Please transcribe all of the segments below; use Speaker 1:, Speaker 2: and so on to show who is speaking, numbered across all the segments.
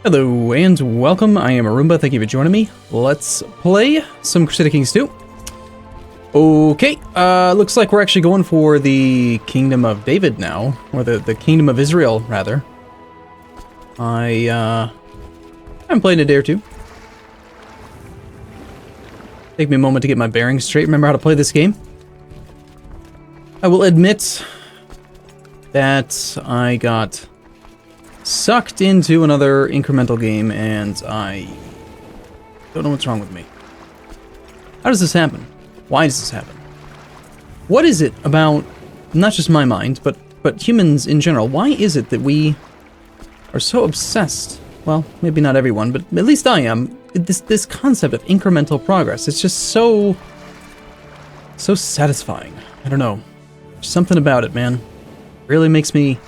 Speaker 1: Hello and welcome, I am Arumba, thank you for joining me. Let's play some Crusader Kings 2. Okay, looks like we're actually going for the Kingdom of David now, or the Kingdom of Israel, rather. I haven't played in a day or two. Take me a moment to get my bearings straight, remember how to play this game. I will admit that I got sucked into another incremental game, and I don't know what's wrong with me. How does this happen? Why does this happen? What is it about, not just my mind, but humans in general? Why is it that we are so obsessed? Well, maybe not everyone, but at least I am. This concept of incremental progress. It's just so satisfying. I don't know. There's something about it, man. Really makes me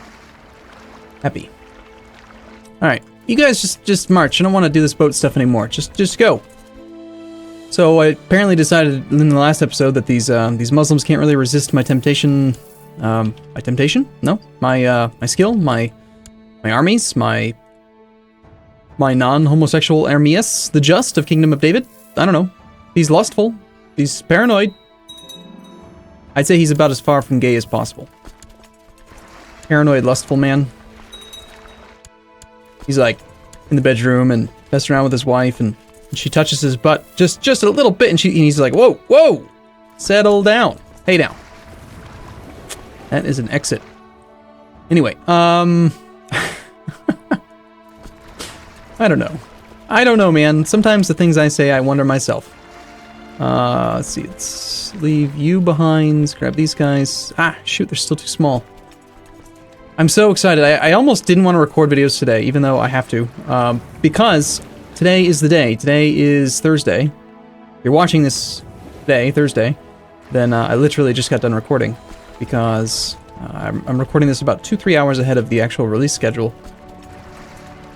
Speaker 1: happy. Alright, you guys just march. I don't want to do this boat stuff anymore. Just go. So I apparently decided in the last episode that these Muslims can't really resist my temptation. My temptation? No, my skill, my armies, my non-homosexual armies, the just of Kingdom of David. I don't know. He's lustful. He's paranoid. I'd say he's about as far from gay as possible. Paranoid, lustful man. He's like in the bedroom and messing around with his wife, and she touches his butt just a little bit, and he's like, whoa, settle down. Hey now. That is an exit. Anyway, I don't know, man. Sometimes the things I say, I wonder myself. Let's see. Let's leave you behind. Grab these guys. Ah, shoot, they're still too small. I'm so excited. I almost didn't want to record videos today, even though I have to, because today is the day. Today is Thursday. If you're watching this today, Thursday, then I literally just got done recording, because I'm recording this about 2-3 hours ahead of the actual release schedule.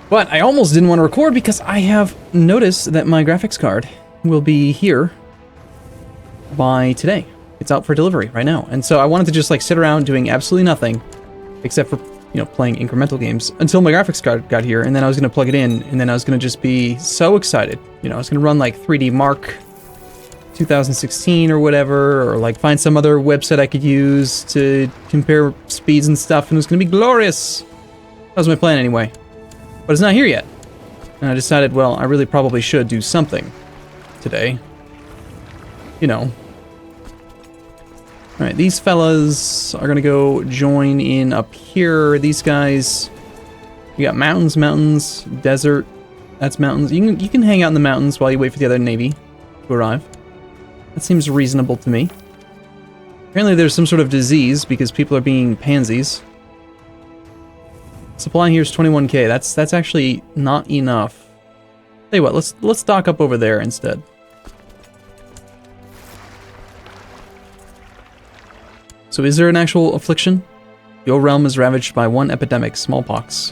Speaker 1: But I almost didn't want to record because I have noticed that my graphics card will be here by today. It's out for delivery right now. And so I wanted to just like sit around doing absolutely nothing except for, you know, playing incremental games until my graphics card got here, and then I was going to plug it in, and then I was going to just be so excited. You know, I was going to run like 3D Mark 2016 or whatever, or like find some other website I could use to compare speeds and stuff, and it was going to be glorious. That was my plan anyway. But it's not here yet. And I decided, well, I really probably should do something today. You know. Alright, these fellas are gonna go join in up here. These guys, you got mountains, desert. That's mountains. You can hang out in the mountains while you wait for the other navy to arrive. That seems reasonable to me. Apparently there's some sort of disease because people are being pansies. Supply here is 21k. That's actually not enough. Tell you what, let's dock up over there instead. So is there an actual affliction? Your realm is ravaged by one epidemic, smallpox.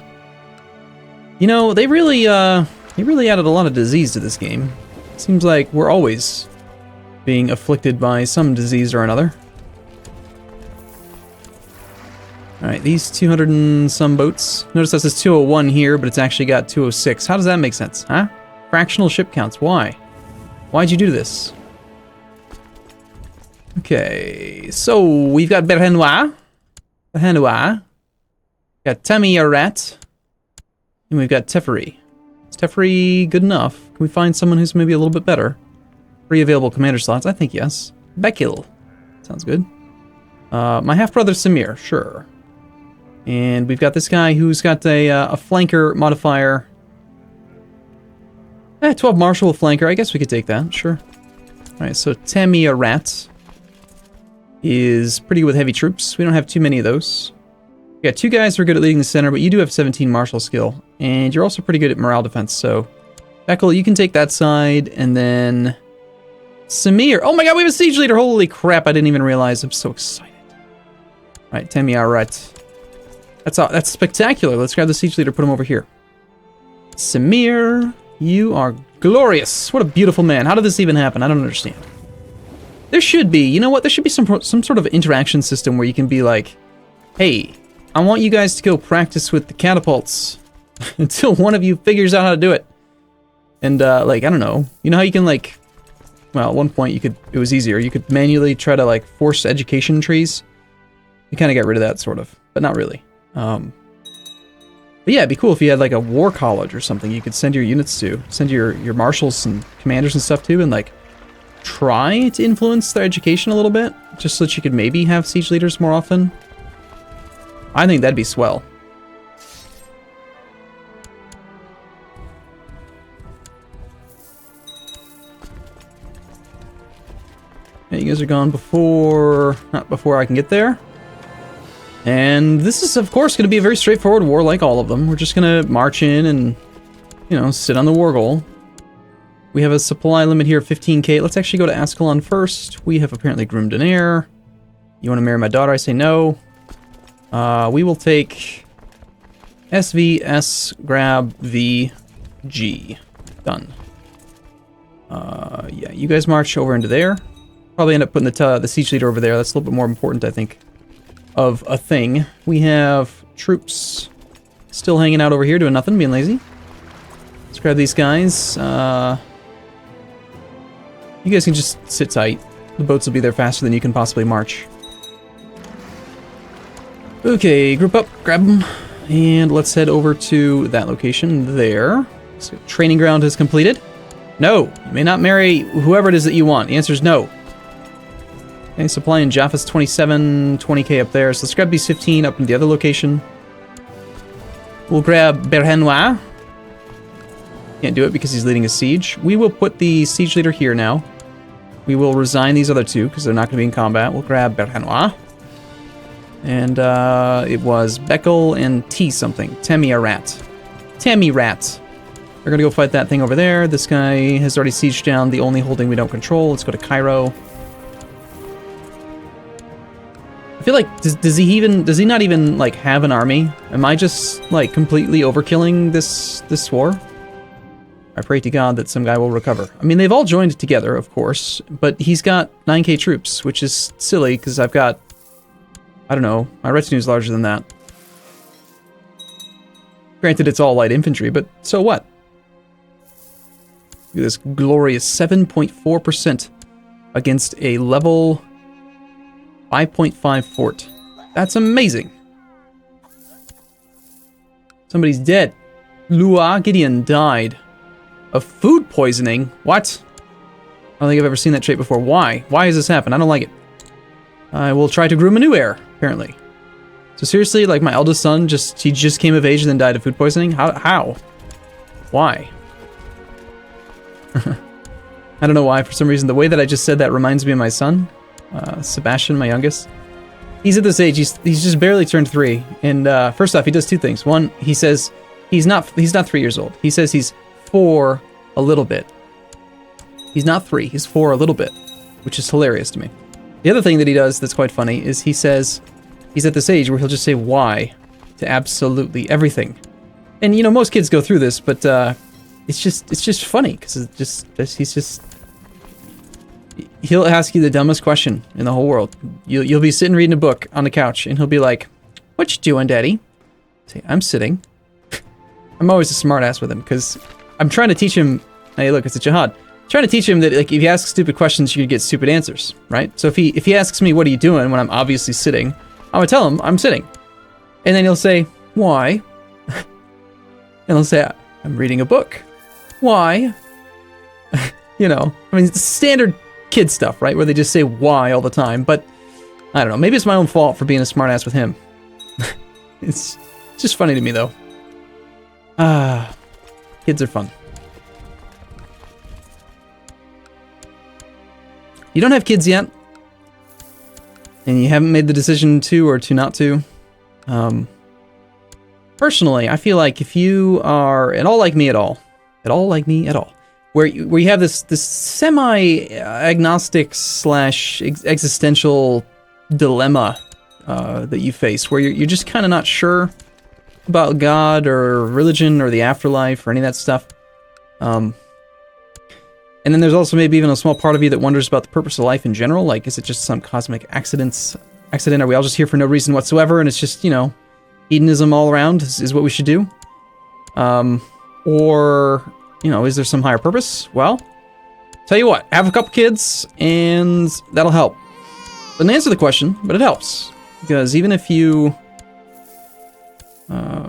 Speaker 1: You know, they really added a lot of disease to this game. Seems like we're always being afflicted by some disease or another. Alright, these 200 and some boats. Notice that says 201 here, but it's actually got 206. How does that make sense, huh? Fractional ship counts, why? Why'd you do this? Okay, so we've got Berhenois, got Tamiarat, and we've got Teferi. Is Teferi good enough? Can we find someone who's maybe a little bit better? 3 available commander slots, I think yes. Bekil, sounds good. My half-brother Samir, sure. And we've got this guy who's got a flanker modifier. 12 martial with flanker, I guess we could take that, sure. Alright, so Tamiarat is pretty good with heavy troops. We don't have too many of those. We got 2 guys who are good at leading the center, but you do have 17 martial skill. And you're also pretty good at morale defense, so Bekil, you can take that side, and then Samir. Oh my god, we have a siege leader! Holy crap, I didn't even realize. I'm so excited. Alright, Tamiarat. That's spectacular. Let's grab the siege leader, put him over here. Samir, you are glorious. What a beautiful man. How did this even happen? I don't understand. There should be, you know what? There should be some sort of interaction system where you can be like, hey, I want you guys to go practice with the catapults. until one of you figures out how to do it. And, like, I don't know. You know how you can, like... Well, at one point, you could... It was easier. You could manually try to, like, force education trees. You kind of get rid of that, sort of. But not really. But yeah, it'd be cool if you had, like, a war college or something you could send your units to. Send your marshals and commanders and stuff to, and, like, try to influence their education a little bit. Just so that you could maybe have siege leaders more often. I think that'd be swell. Yeah, you guys are gone before... Not before I can get there. And this is, of course, going to be a very straightforward war like all of them. We're just going to march in and, you know, sit on the war goal. We have a supply limit here of 15k. Let's actually go to Ascalon first. We have apparently groomed an heir. You want to marry my daughter? I say no. We will take SVS, grab VG. Done. Yeah, you guys march over into there. Probably end up putting the siege leader over there. That's a little bit more important, I think, of a thing. We have troops still hanging out over here doing nothing, being lazy. Let's grab these guys. You guys can just sit tight. The boats will be there faster than you can possibly march. Okay, group up, grab them, and let's head over to that location there. So, training ground is completed. No, you may not marry whoever it is that you want. The answer is no. Okay, supply in Jaffa's 27, 20k up there. So let's grab these 15 up in the other location. We'll grab Berhenois. Can't do it because he's leading a siege. We will put the siege leader here now. We will resign these other two because they're not going to be in combat. We'll grab Berhenois. And it was Beckel and T something. Temirat. Temirat. We're going to go fight that thing over there. This guy has already sieged down the only holding we don't control. Let's go to Cairo. I feel like, does he not even, like, have an army? Am I just, like, completely overkilling this war? I pray to God that some guy will recover. I mean, they've all joined together, of course, but he's got 9k troops, which is silly, because I've got, I don't know, my retinue's larger than that. Granted, it's all light infantry, but so what? Look at this glorious 7.4% against a level 5.5 fort. That's amazing. Somebody's dead. Lua Gideon died of food poisoning. What? I don't think I've ever seen that trait before. Why? Why has this happened? I don't like it. I will try to groom a new heir, apparently. So seriously, like my eldest son, he just came of age and then died of food poisoning? How? Why? I don't know why. For some reason, the way that I just said that reminds me of my son. Sebastian, my youngest. He's at this age, he's just barely turned 3. And first off, he does two things. One, he says he's not 3 years old. He says he's 4 a little bit. He's not 3, he's 4 a little bit, which is hilarious to me. The other thing that he does that's quite funny is he says he's at this age where he'll just say why to absolutely everything. And you know, most kids go through this, but it's just funny because he'll ask you the dumbest question in the whole world. You'll be sitting reading a book on the couch, and he'll be like, "What you doing, Daddy?" Say, "I'm sitting." I'm always a smartass with him because I'm trying to teach him. Hey, look, it's a jihad. I'm trying to teach him that like if you ask stupid questions, you get stupid answers, right? So if he asks me, "What are you doing?" when I'm obviously sitting, I'm gonna tell him I'm sitting, and then he'll say, "Why?" And he'll say, "I'm reading a book." Why? You know, I mean, it's standard kid stuff, right? Where they just say why all the time, but I don't know. Maybe it's my own fault for being a smartass with him. It's just funny to me, though. Kids are fun. You don't have kids yet, and you haven't made the decision to or to not to. Personally, I feel like if you are at all like me at all, where you have this semi-agnostic / existential dilemma that you face, where you're just kind of not sure about God or religion or the afterlife or any of that stuff. And then there's also maybe even a small part of you that wonders about the purpose of life in general. Like, is it just some cosmic accident? Are we all just here for no reason whatsoever? And it's just, you know, hedonism all around is what we should do. Or, you know, is there some higher purpose? Well, tell you what, have a couple kids, and that'll help. Doesn't answer the question, but it helps. Because even if you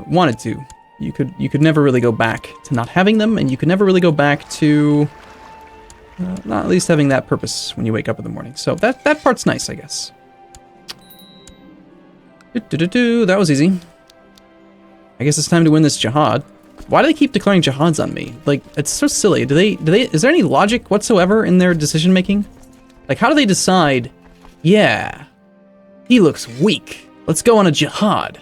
Speaker 1: wanted to, you could never really go back to not having them, and you could never really go back to not at least having that purpose when you wake up in the morning. So that part's nice, I guess. That was easy. I guess it's time to win this jihad. Why do they keep declaring jihads on me? Like, it's so silly. Is there any logic whatsoever in their decision making? Like, how do they decide, yeah, he looks weak, let's go on a jihad?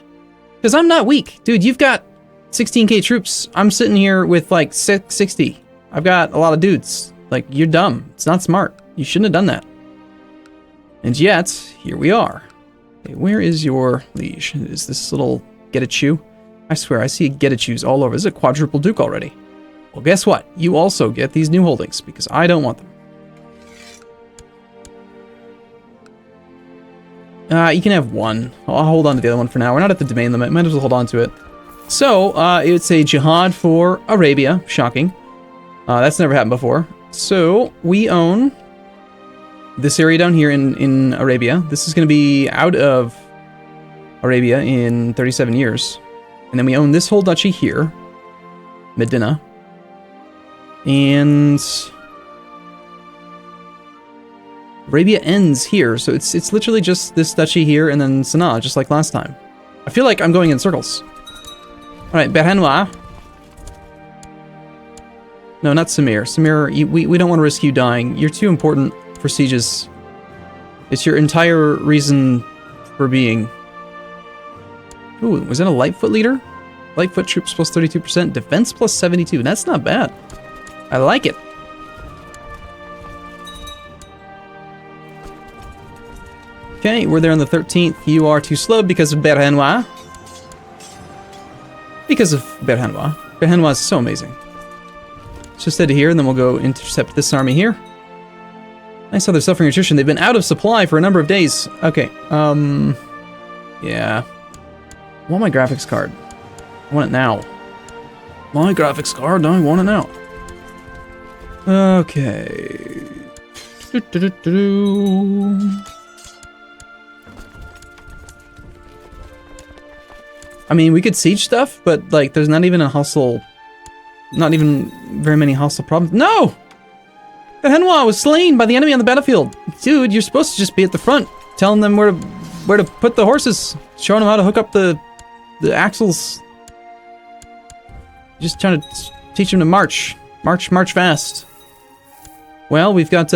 Speaker 1: Because I'm not weak. Dude, you've got 16k troops. I'm sitting here with like 60. I've got a lot of dudes. Like, you're dumb. It's not smart. You shouldn't have done that. And yet, here we are. Okay, where is your liege? Is this little get-a-chew? I swear, I see get-a-chews all over. This is a quadruple duke already. Well, guess what? You also get these new holdings, because I don't want them. You can have one. I'll hold on to the other one for now. We're not at the domain limit. Might as well hold on to it. So, it's a jihad for Arabia. Shocking. That's never happened before. So, we own this area down here in Arabia. This is going to be out of Arabia in 37 years. And then we own this whole duchy here. Medina. And Arabia ends here, so it's literally just this duchy here and then Sanaa, just like last time. I feel like I'm going in circles. Alright, Berhanois. No, not Samir. Samir, we don't want to risk you dying. You're too important for sieges. It's your entire reason for being. Ooh, was that a Lightfoot leader? Lightfoot troops plus 32%, defense plus 72. That's not bad. I like it. Okay, we're there on the 13th. You are too slow because of Berhanois. Because of Berhanois. Berhanois is so amazing. Let's just head to here, and then we'll go intercept this army here. Nice how they're suffering attrition. They've been out of supply for a number of days. Okay, yeah. I want my graphics card. I want it now. My graphics card, I want it now. Okay. I mean, we could siege stuff, but, like, there's not even a hostile... Not even very many hostile problems. No! The Henwa was slain by the enemy on the battlefield. Dude, you're supposed to just be at the front, telling them where to put the horses, showing them how to hook up the axles. Just trying to teach them to march. March fast. Well, we've got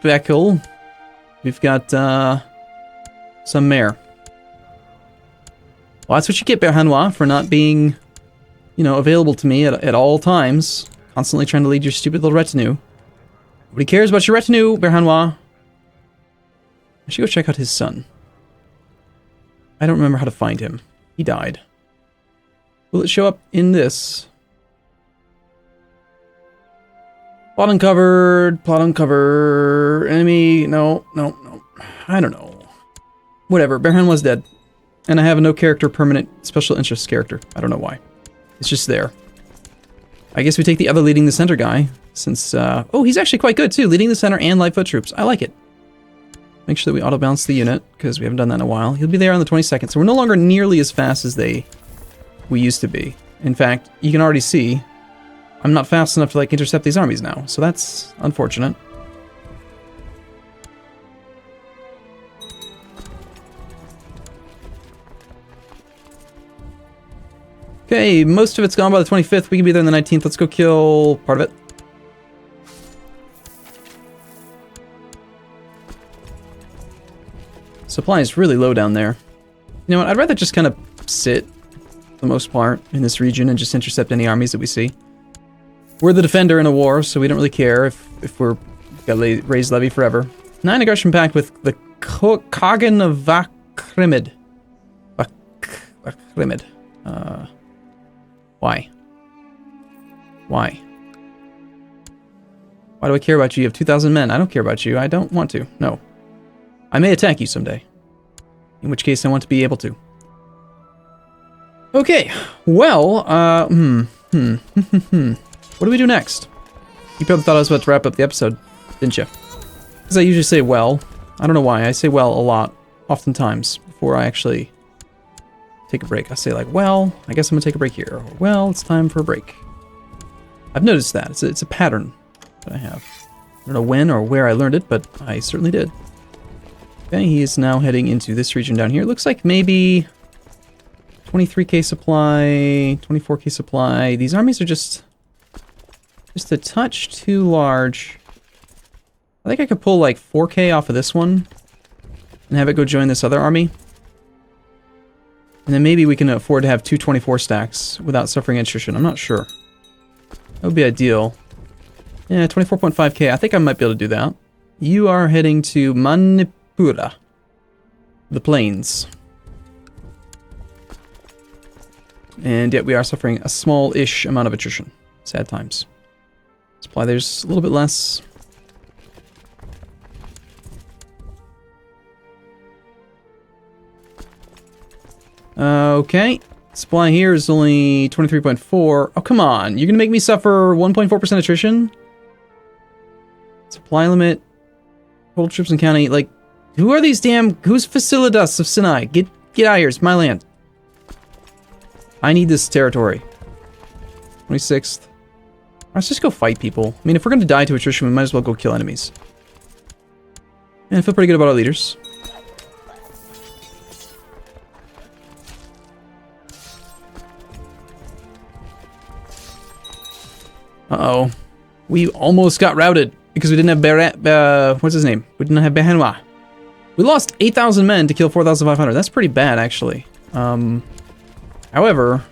Speaker 1: Bekel. We've got some mare. Well, that's what you get, Berhanois, for not being, you know, available to me at all times. Constantly trying to lead your stupid little retinue. Nobody cares about your retinue, Berhanois. I should go check out his son. I don't remember how to find him. He died. Will it show up in this? Plot uncovered. Plot uncovered. Enemy. No. I don't know. Whatever. Berhanois dead. And I have a no character permanent special interest character. I don't know why. It's just there. I guess we take the other leading the center guy. Since, oh, he's actually quite good too. Leading the center and Lightfoot troops. I like it. Make sure that we auto-balance the unit, because we haven't done that in a while. He'll be there on the 22nd, so we're no longer nearly as fast as we used to be. In fact, you can already see I'm not fast enough to, like, intercept these armies now, so that's unfortunate. Okay, most of it's gone by the 25th. We can be there on the 19th. Let's go kill part of it. Supply is really low down there. You know what? I'd rather just kind of sit, for the most part, in this region and just intercept any armies that we see. We're the defender in a war, so we don't really care if we're got raised levy forever. 9 aggression pact with the Kagan of Vakrimid. Vakrimid. Why? Why? Why do I care about you? You have 2,000 men. I don't care about you. I don't want to. No. I may attack you someday. In which case I want to be able to. Okay. Well, What do we do next? You probably thought I was about to wrap up the episode, didn't you? Because I usually say well. I don't know why. I say well a lot, oftentimes, before I actually take a break. I say like, well, I guess I'm going to take a break here. Or, well, it's time for a break. I've noticed that. It's a pattern that I have. I don't know when or where I learned it, but I certainly did. Okay, he is now heading into this region down here. It looks like maybe 23k supply, 24k supply. These armies are just a touch too large. I think I could pull like 4k off of this one and have it go join this other army. And then maybe we can afford to have 224 stacks without suffering attrition. I'm not sure. That would be ideal. Yeah, 24.5k. I think I might be able to do that. You are heading to Manipura, the plains. And yet we are suffering a small-ish amount of attrition. Sad times. Supply, there's a little bit less. Okay. Supply here is only 23.4. Oh, come on. You're going to make me suffer 1.4% attrition? Supply limit. Total troops in county. Like, who are these damn... Who's Facilitas of Sinai? Get out of here. It's my land. I need this territory. 26th. Let's just go fight people. I mean, if we're going to die to attrition, we might as well go kill enemies. And I feel pretty good about our leaders. Uh-oh. We almost got routed because we didn't have what's his name? We didn't have Behenwa. We lost 8,000 men to kill 4,500. That's pretty bad, actually. However,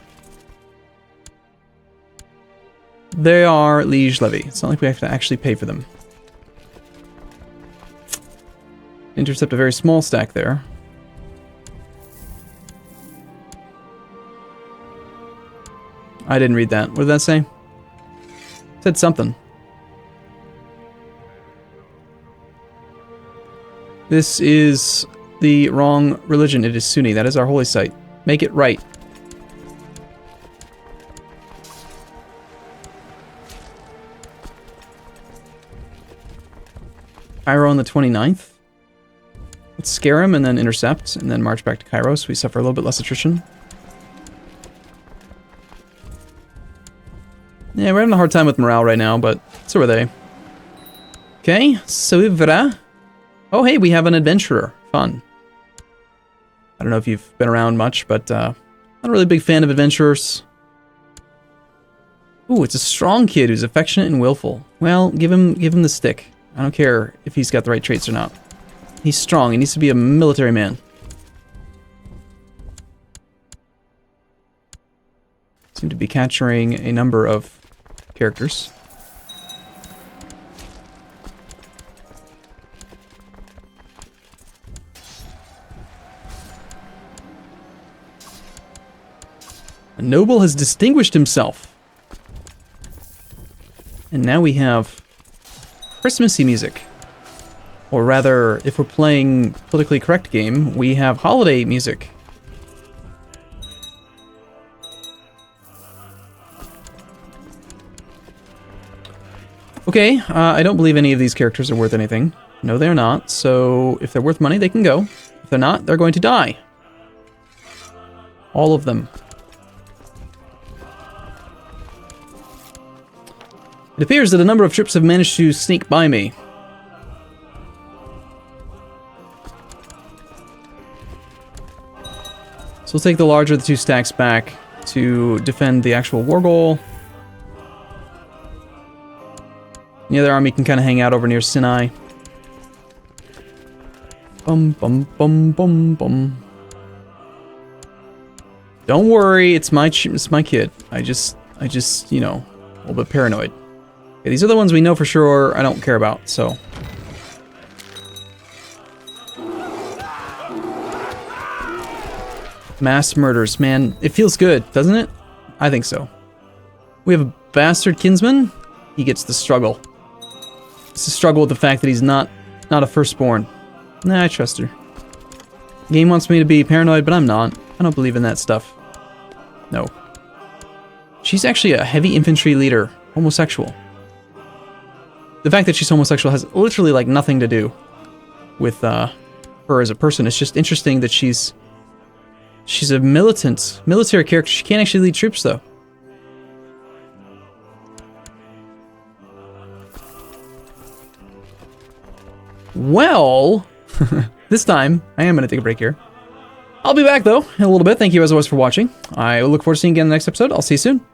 Speaker 1: they are liege levy. It's not like we have to actually pay for them. Intercept a very small stack there. I didn't read that. What did that say? It said something. This is the wrong religion. It is Sunni. That is our holy site. Make it right. Cairo on the 29th. Let's scare him and then intercept and then march back to Cairo so we suffer a little bit less attrition. Yeah, we're having a hard time with morale right now, but so are they. Okay, Soivra. Oh, hey, we have an adventurer. Fun. I don't know if you've been around much, but not a really big fan of adventurers. Ooh, it's a strong kid who's affectionate and willful. Well, give him the stick. I don't care if he's got the right traits or not. He's strong. He needs to be a military man. Seem to be capturing a number of characters. A noble has distinguished himself. And now we have Christmassy music. Or rather, if we're playing politically correct game, we have holiday music. Okay, I don't believe any of these characters are worth anything. No, they're not. So if they're worth money, they can go. If they're not, they're going to die. All of them. It appears that a number of troops have managed to sneak by me. So we'll take the larger of the two stacks back to defend the actual war goal. The other army can kind of hang out over near Sinai. Bum, bum, bum, bum, bum. Don't worry, it's my kid. I just, you know, a little bit paranoid. Okay, these are the ones we know for sure I don't care about, so. Mass murders, man. It feels good, doesn't it? I think so. We have a bastard kinsman. He gets the struggle. It's a struggle with the fact that he's not a firstborn. Nah, I trust her. The game wants me to be paranoid, but I'm not. I don't believe in that stuff. No. She's actually a heavy infantry leader, homosexual. The fact that she's homosexual has literally like nothing to do with her as a person. It's just interesting that she's a military character. She can't actually lead troops though. Well, this time I am going to take a break here. I'll be back though in a little bit. Thank you as always for watching. I look forward to seeing you again in the next episode. I'll see you soon.